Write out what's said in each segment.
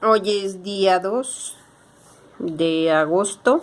Hoy es día 2 de agosto.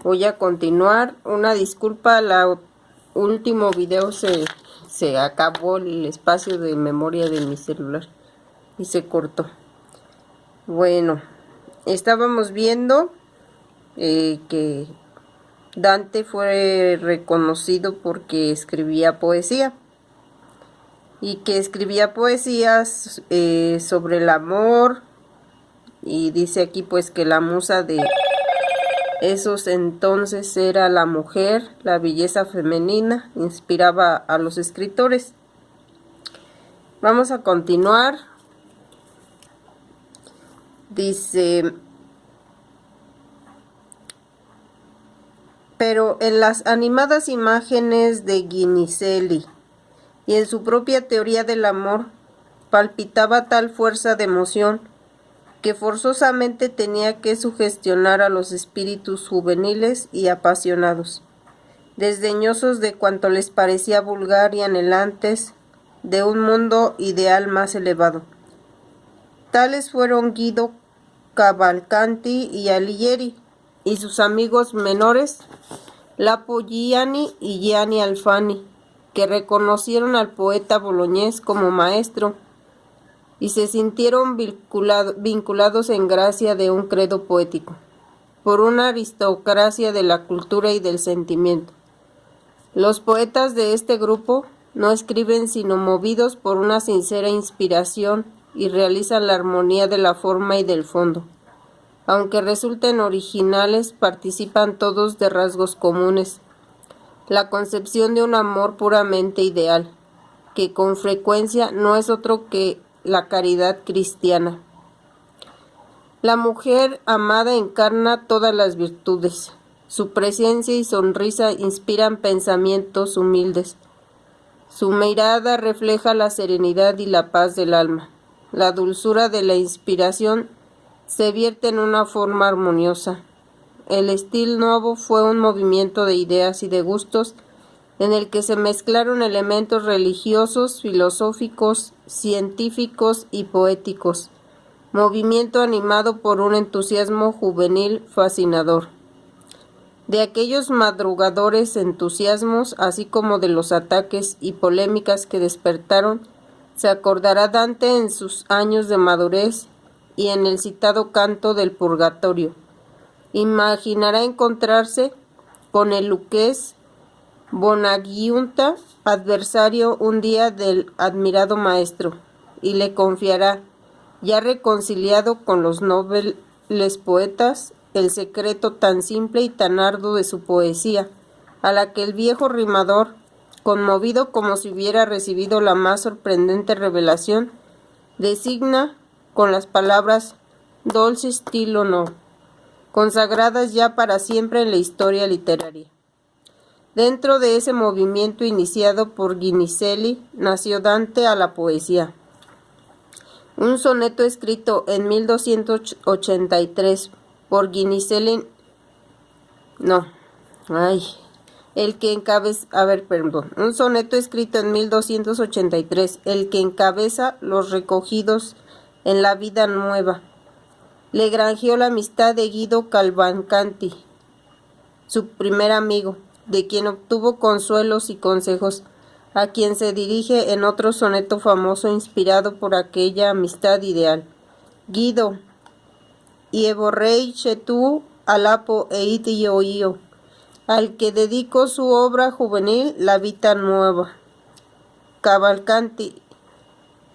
Voy a continuar. Una disculpa, el último video se acabó el espacio de memoria de mi celular y se cortó. Bueno, estábamos viendo que Dante fue reconocido porque escribía poesía. Y que escribía poesías sobre el amor, y dice aquí pues que la musa de esos entonces era la mujer, la belleza femenina, inspiraba a los escritores. Vamos a continuar. Dice: pero en las animadas imágenes de Guinizelli y en su propia teoría del amor palpitaba tal fuerza de emoción que forzosamente tenía que sugestionar a los espíritus juveniles y apasionados, desdeñosos de cuanto les parecía vulgar y anhelantes de un mundo ideal más elevado. Tales fueron Guido Cavalcanti y Alighieri, y sus amigos menores, Lapo Gianni y Gianni Alfani, que reconocieron al poeta boloñés como maestro y se sintieron vinculados en gracia de un credo poético, por una aristocracia de la cultura y del sentimiento. Los poetas de este grupo no escriben sino movidos por una sincera inspiración y realizan la armonía de la forma y del fondo. Aunque resulten originales, participan todos de rasgos comunes: la concepción de un amor puramente ideal, que con frecuencia no es otro que la caridad cristiana. La mujer amada encarna todas las virtudes. Su presencia y sonrisa inspiran pensamientos humildes. Su mirada refleja la serenidad y la paz del alma. La dulzura de la inspiración se vierte en una forma armoniosa. El estilo nuevo fue un movimiento de ideas y de gustos en el que se mezclaron elementos religiosos, filosóficos, científicos y poéticos, movimiento animado por un entusiasmo juvenil fascinador. De aquellos madrugadores entusiasmos, así como de los ataques y polémicas que despertaron, se acordará Dante en sus años de madurez y en el citado canto del Purgatorio. Imaginará encontrarse con el luqués Bonagiunta, adversario un día del admirado maestro, y le confiará, ya reconciliado con los nobles poetas, el secreto tan simple y tan arduo de su poesía, a la que el viejo rimador, conmovido como si hubiera recibido la más sorprendente revelación, designa con las palabras «dolce stilo no», consagradas ya para siempre en la historia literaria. Dentro de ese movimiento iniciado por Guinizelli nació Dante a la poesía. Un soneto escrito en 1283 por Guinizelli, un soneto escrito en 1283, el que encabeza los recogidos en La Vida Nueva, le granjeó la amistad de Guido Cavalcanti, su primer amigo, de quien obtuvo consuelos y consejos, a quien se dirige en otro soneto famoso inspirado por aquella amistad ideal: Guido, io vorrei che tu alapo ed io, al que dedicó su obra juvenil La Vida Nueva. Cavalcanti,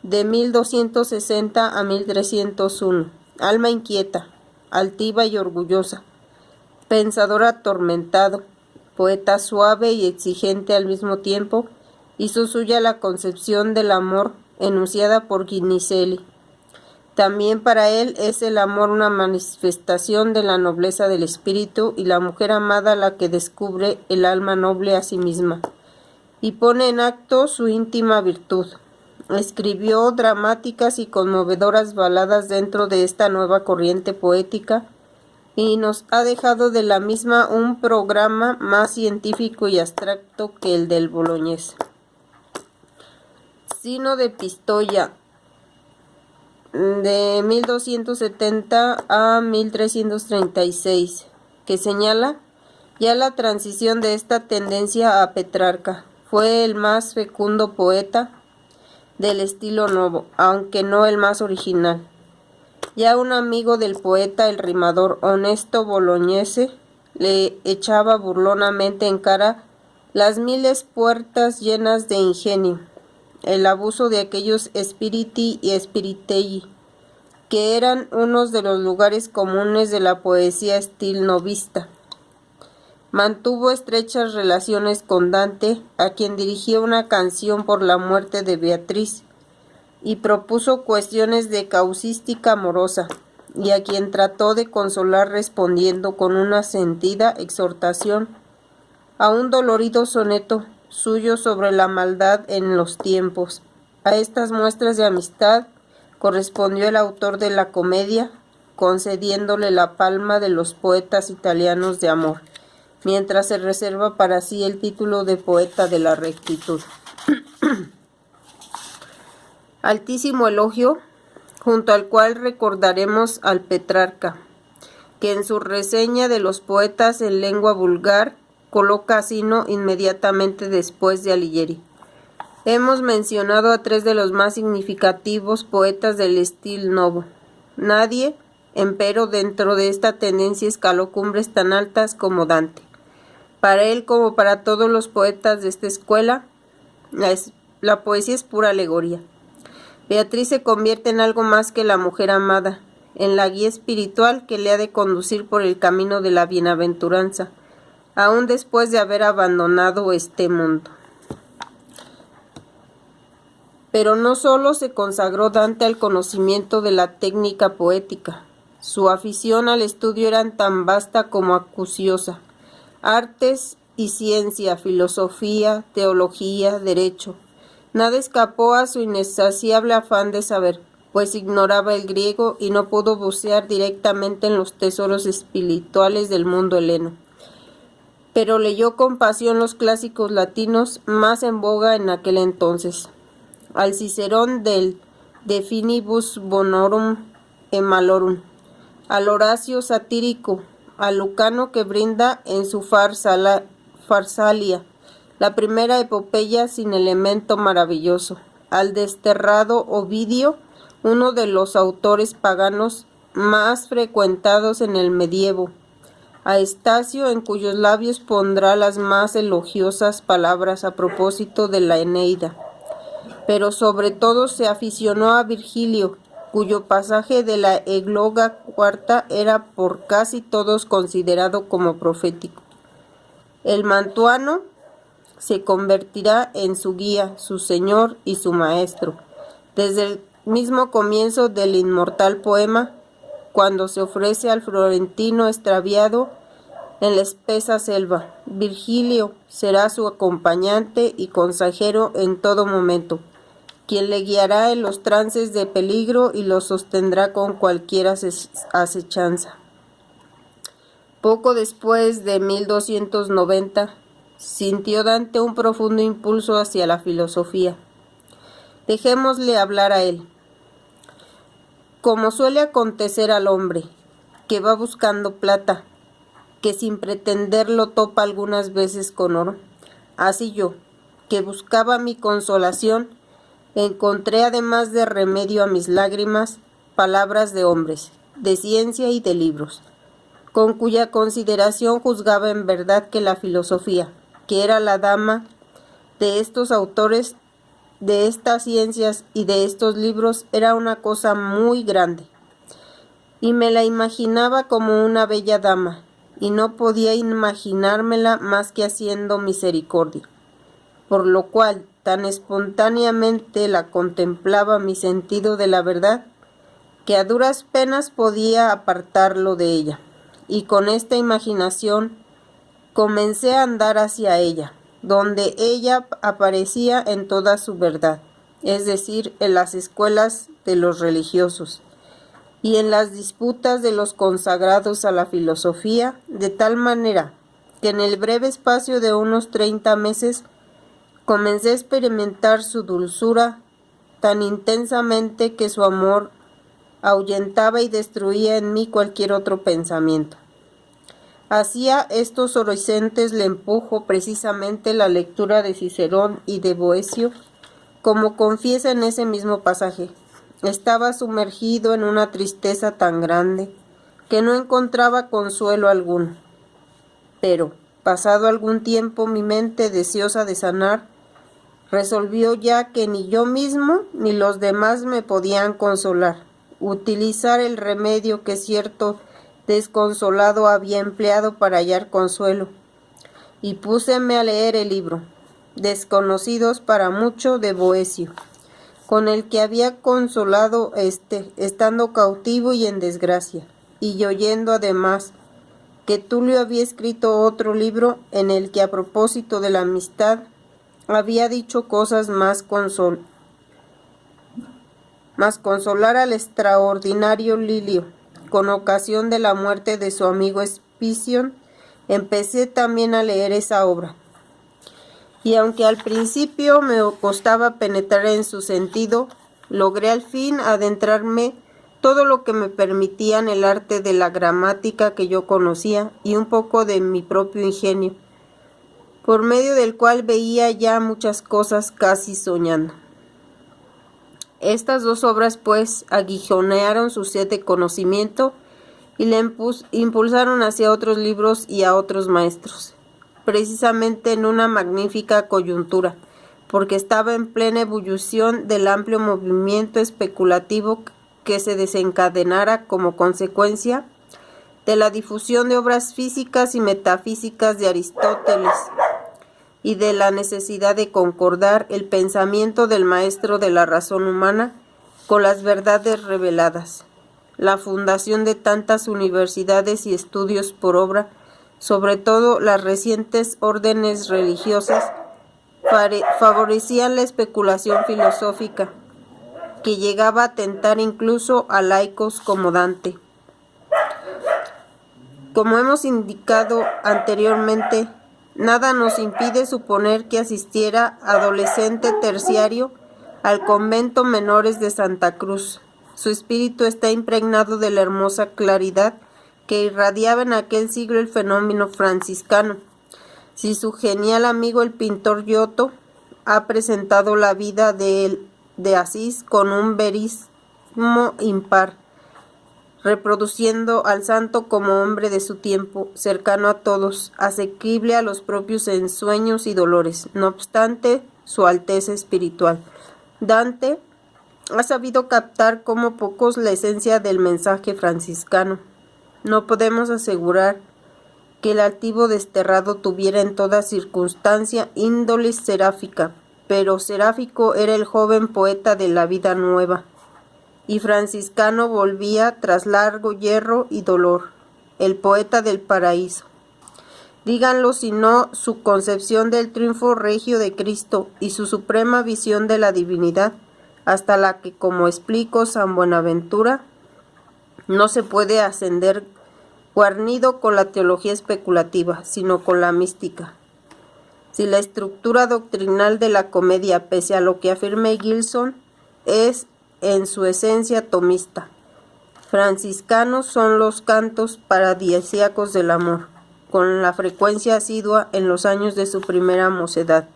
de 1260 a 1301. Alma inquieta, altiva y orgullosa, pensador atormentado, poeta suave y exigente al mismo tiempo, hizo suya la concepción del amor enunciada por Guinizelli. También para él es el amor una manifestación de la nobleza del espíritu y la mujer amada la que descubre el alma noble a sí misma y pone en acto su íntima virtud. Escribió dramáticas y conmovedoras baladas dentro de esta nueva corriente poética y nos ha dejado de la misma un programa más científico y abstracto que el del boloñés. Sino de Pistoia, de 1270 a 1336, que señala ya la transición de esta tendencia a Petrarca. Fue el más fecundo poeta del estilo nuevo, aunque no el más original. Ya un amigo del poeta, el rimador Honesto Bolognese, le echaba burlonamente en cara las miles puertas llenas de ingenio, el abuso de aquellos spiriti y spiritelli, que eran unos de los lugares comunes de la poesía stilnovista. Mantuvo estrechas relaciones con Dante, a quien dirigió una canción por la muerte de Beatriz, y propuso cuestiones de causística amorosa, y a quien trató de consolar respondiendo con una sentida exhortación a un dolorido soneto suyo sobre la maldad en los tiempos. A estas muestras de amistad correspondió el autor de la comedia, concediéndole la palma de los poetas italianos de amor, mientras se reserva para sí el título de poeta de la rectitud. Altísimo elogio, junto al cual recordaremos al Petrarca, que en su reseña de los poetas en lengua vulgar coloca a Sino inmediatamente después de Alighieri. Hemos mencionado a tres de los más significativos poetas del estilo novo. Nadie, empero, dentro de esta tendencia escaló cumbres tan altas como Dante. Para él, como para todos los poetas de esta escuela, la poesía es pura alegoría. Beatriz se convierte en algo más que la mujer amada, en la guía espiritual que le ha de conducir por el camino de la bienaventuranza, aun después de haber abandonado este mundo. Pero no solo se consagró Dante al conocimiento de la técnica poética, su afición al estudio era tan vasta como acuciosa. Artes y ciencia, filosofía, teología, derecho. Nada escapó a su insaciable afán de saber, pues ignoraba el griego y no pudo bucear directamente en los tesoros espirituales del mundo heleno. Pero leyó con pasión los clásicos latinos más en boga en aquel entonces. Al Cicerón del De Finibus Bonorum e Malorum, al Horacio satírico, al Lucano que brinda en su Farsalia, la primera epopeya sin elemento maravilloso, al desterrado Ovidio, uno de los autores paganos más frecuentados en el medievo, a Estacio, en cuyos labios pondrá las más elogiosas palabras a propósito de la Eneida, pero sobre todo se aficionó a Virgilio, cuyo pasaje de la Égloga cuarta era por casi todos considerado como profético. El mantuano se convertirá en su guía, su señor y su maestro, desde el mismo comienzo del inmortal poema, cuando se ofrece al florentino extraviado en la espesa selva. Virgilio será su acompañante y consejero en todo momento, quien le guiará en los trances de peligro y lo sostendrá con cualquier acechanza. Poco después de 1290, sintió Dante un profundo impulso hacia la filosofía. Dejémosle hablar a él. Como suele acontecer al hombre, que va buscando plata, que sin pretenderlo topa algunas veces con oro, así yo, que buscaba mi consolación, encontré además de remedio a mis lágrimas, palabras de hombres, de ciencia y de libros, con cuya consideración juzgaba en verdad que la filosofía, que era la dama de estos autores, de estas ciencias y de estos libros, era una cosa muy grande, y me la imaginaba como una bella dama, y no podía imaginármela más que haciendo misericordia, por lo cual tan espontáneamente la contemplaba mi sentido de la verdad, que a duras penas podía apartarlo de ella, y con esta imaginación comencé a andar hacia ella, donde ella aparecía en toda su verdad, es decir, en las escuelas de los religiosos y en las disputas de los consagrados a la filosofía, de tal manera que en el breve espacio de unos 30 meses comencé a experimentar su dulzura tan intensamente que su amor ahuyentaba y destruía en mí cualquier otro pensamiento. Hacia estos horizontes le empujo precisamente la lectura de Cicerón y de Boecio, como confiesa en ese mismo pasaje. Estaba sumergido en una tristeza tan grande que no encontraba consuelo alguno. Pero, pasado algún tiempo, mi mente, deseosa de sanar, resolvió ya que ni yo mismo ni los demás me podían consolar. Utilizar el remedio que cierto desconsolado había empleado para hallar consuelo, y púseme a leer el libro, desconocidos para mucho, de Boecio, con el que había consolado estando cautivo y en desgracia, y oyendo además que Tulio había escrito otro libro en el que, a propósito de la amistad, había dicho cosas más consolar al extraordinario Lilio. Con ocasión de la muerte de su amigo Escipión, empecé también a leer esa obra. Y aunque al principio me costaba penetrar en su sentido, logré al fin adentrarme todo lo que me permitían el arte de la gramática que yo conocía y un poco de mi propio ingenio, por medio del cual veía ya muchas cosas casi soñando. Estas dos obras, pues, aguijonearon su sed de conocimiento y le impulsaron hacia otros libros y a otros maestros, precisamente en una magnífica coyuntura, porque estaba en plena ebullición del amplio movimiento especulativo que se desencadenara como consecuencia de la difusión de obras físicas y metafísicas de Aristóteles, y de la necesidad de concordar el pensamiento del maestro de la razón humana con las verdades reveladas. La fundación de tantas universidades y estudios por obra, sobre todo las recientes órdenes religiosas, favorecían la especulación filosófica, que llegaba a tentar incluso a laicos como Dante. Como hemos indicado anteriormente, nada nos impide suponer que asistiera adolescente terciario al convento menores de Santa Cruz. Su espíritu está impregnado de la hermosa claridad que irradiaba en aquel siglo el fenómeno franciscano. Si su genial amigo el pintor Giotto ha presentado la vida de Asís con un verismo impar, reproduciendo al santo como hombre de su tiempo, cercano a todos, asequible a los propios ensueños y dolores, no obstante su alteza espiritual. Dante ha sabido captar como pocos la esencia del mensaje franciscano. No podemos asegurar que el altivo desterrado tuviera en toda circunstancia índole seráfica, pero seráfico era el joven poeta de la vida nueva, y franciscano volvía tras largo hierro y dolor, el poeta del paraíso. Díganlo si no su concepción del triunfo regio de Cristo y su suprema visión de la divinidad, hasta la que, como explico San Buenaventura, no se puede ascender guarnido con la teología especulativa, sino con la mística. Si la estructura doctrinal de la comedia, pese a lo que afirme Gilson, es en su esencia tomista, franciscanos son los cantos paradisíacos del amor, con la frecuencia asidua en los años de su primera mocedad.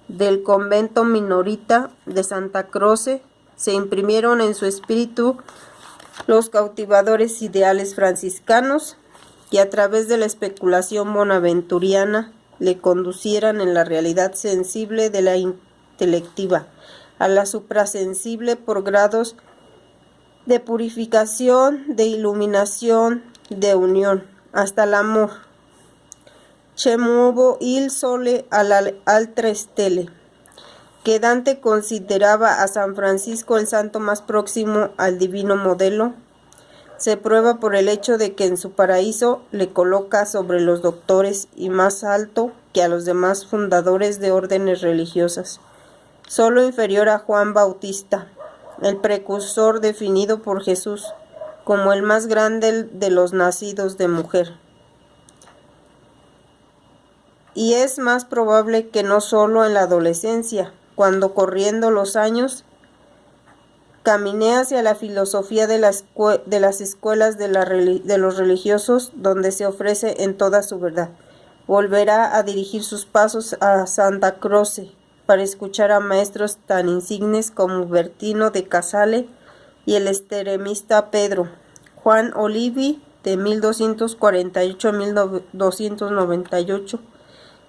Del convento minorita de Santa Croce se imprimieron en su espíritu los cautivadores ideales franciscanos, que a través de la especulación bonaventuriana le conducieran en la realidad sensible de la intelectiva a la suprasensible por grados de purificación, de iluminación, de unión, hasta el amor. Che muovo il sole altre stelle, que Dante consideraba a San Francisco el santo más próximo al divino modelo, se prueba por el hecho de que en su paraíso le coloca sobre los doctores y más alto que a los demás fundadores de órdenes religiosas, solo inferior a Juan Bautista, el precursor definido por Jesús como el más grande de los nacidos de mujer. Y es más probable que no solo en la adolescencia, cuando corriendo los años Caminé hacia la filosofía de las escuelas de los religiosos, donde se ofrece en toda su verdad. Volverá a dirigir sus pasos a Santa Croce, para escuchar a maestros tan insignes como Bertino de Casale y el extremista Pedro Juan Olivi de 1248 a 1298,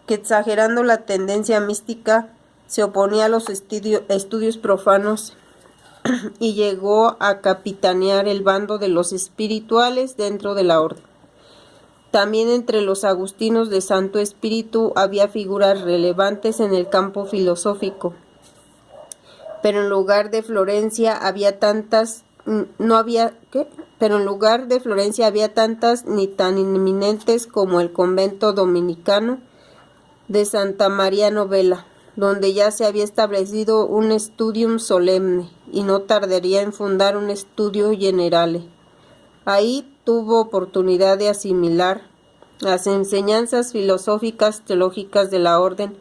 que exagerando la tendencia mística se oponía a los estudios profanos y llegó a capitanear el bando de los espirituales dentro de la orden. También entre los agustinos de Santo Espíritu había figuras relevantes en el campo filosófico, pero en lugar de Florencia había tantas ni tan inminentes como el convento dominicano de Santa María Novella, donde ya se había establecido un studium solemne y no tardaría en fundar un studio generale. Ahí tuvo oportunidad de asimilar las enseñanzas filosóficas teológicas de la orden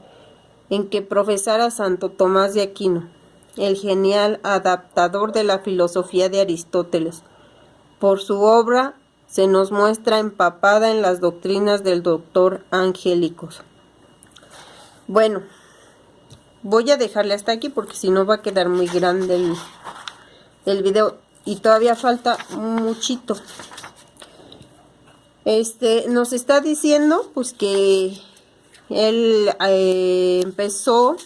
en que profesara Santo Tomás de Aquino, el genial adaptador de la filosofía de Aristóteles. Por su obra se nos muestra empapada en las doctrinas del doctor Angélicos. Bueno, voy a dejarle hasta aquí porque si no va a quedar muy grande el video y todavía falta muchito. Nos está diciendo pues que él empezó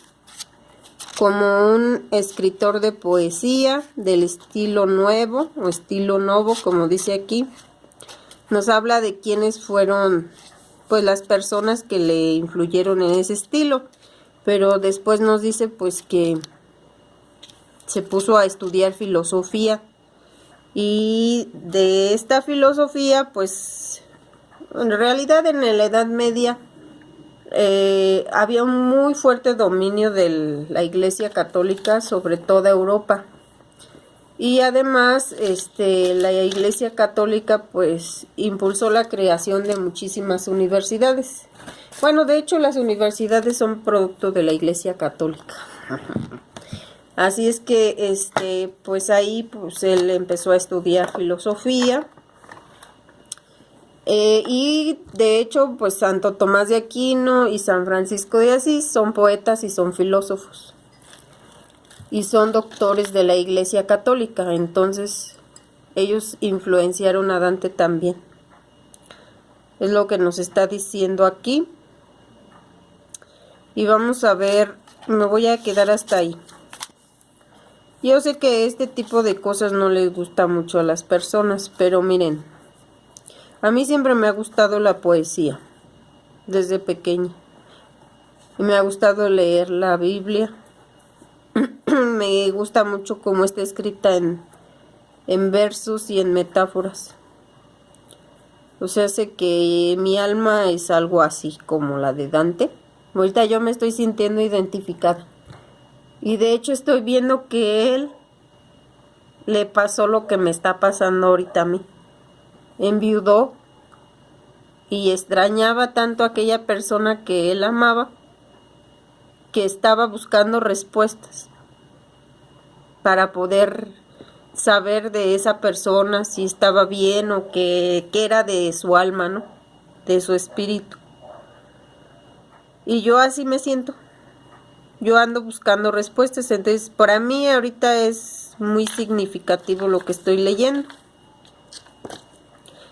como un escritor de poesía del estilo nuevo o estilo novo, como dice aquí. Nos habla de quiénes fueron pues las personas que le influyeron en ese estilo, pero después nos dice pues que se puso a estudiar filosofía y de esta filosofía pues en realidad en la Edad Media había un muy fuerte dominio de la Iglesia Católica sobre toda Europa. Y además la Iglesia Católica pues impulsó la creación de muchísimas universidades. Bueno, de hecho las universidades son producto de la Iglesia Católica. Así es que pues ahí pues él empezó a estudiar filosofía. Y de hecho pues Santo Tomás de Aquino y San Francisco de Asís son poetas y son filósofos y son doctores de la Iglesia Católica, entonces ellos influenciaron a Dante también, es lo que nos está diciendo aquí. Y vamos a ver, me voy a quedar hasta ahí. Yo sé que este tipo de cosas no les gusta mucho a las personas, pero miren, a mí siempre me ha gustado la poesía, desde pequeña. Y me ha gustado leer la Biblia. Me gusta mucho cómo está escrita en versos y en metáforas. O sea, sé que mi alma es algo así como la de Dante. Ahorita yo me estoy sintiendo identificada. Y de hecho estoy viendo que él le pasó lo que me está pasando ahorita a mí. Enviudó y extrañaba tanto a aquella persona que él amaba, que estaba buscando respuestas para poder saber de esa persona si estaba bien o qué era de su alma, ¿no? De su espíritu. Y yo así me siento. Yo ando buscando respuestas, entonces para mí ahorita es muy significativo lo que estoy leyendo.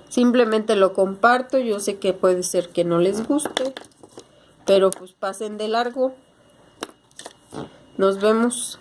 Simplemente lo comparto, yo sé que puede ser que no les guste, pero pues pasen de largo. Nos vemos.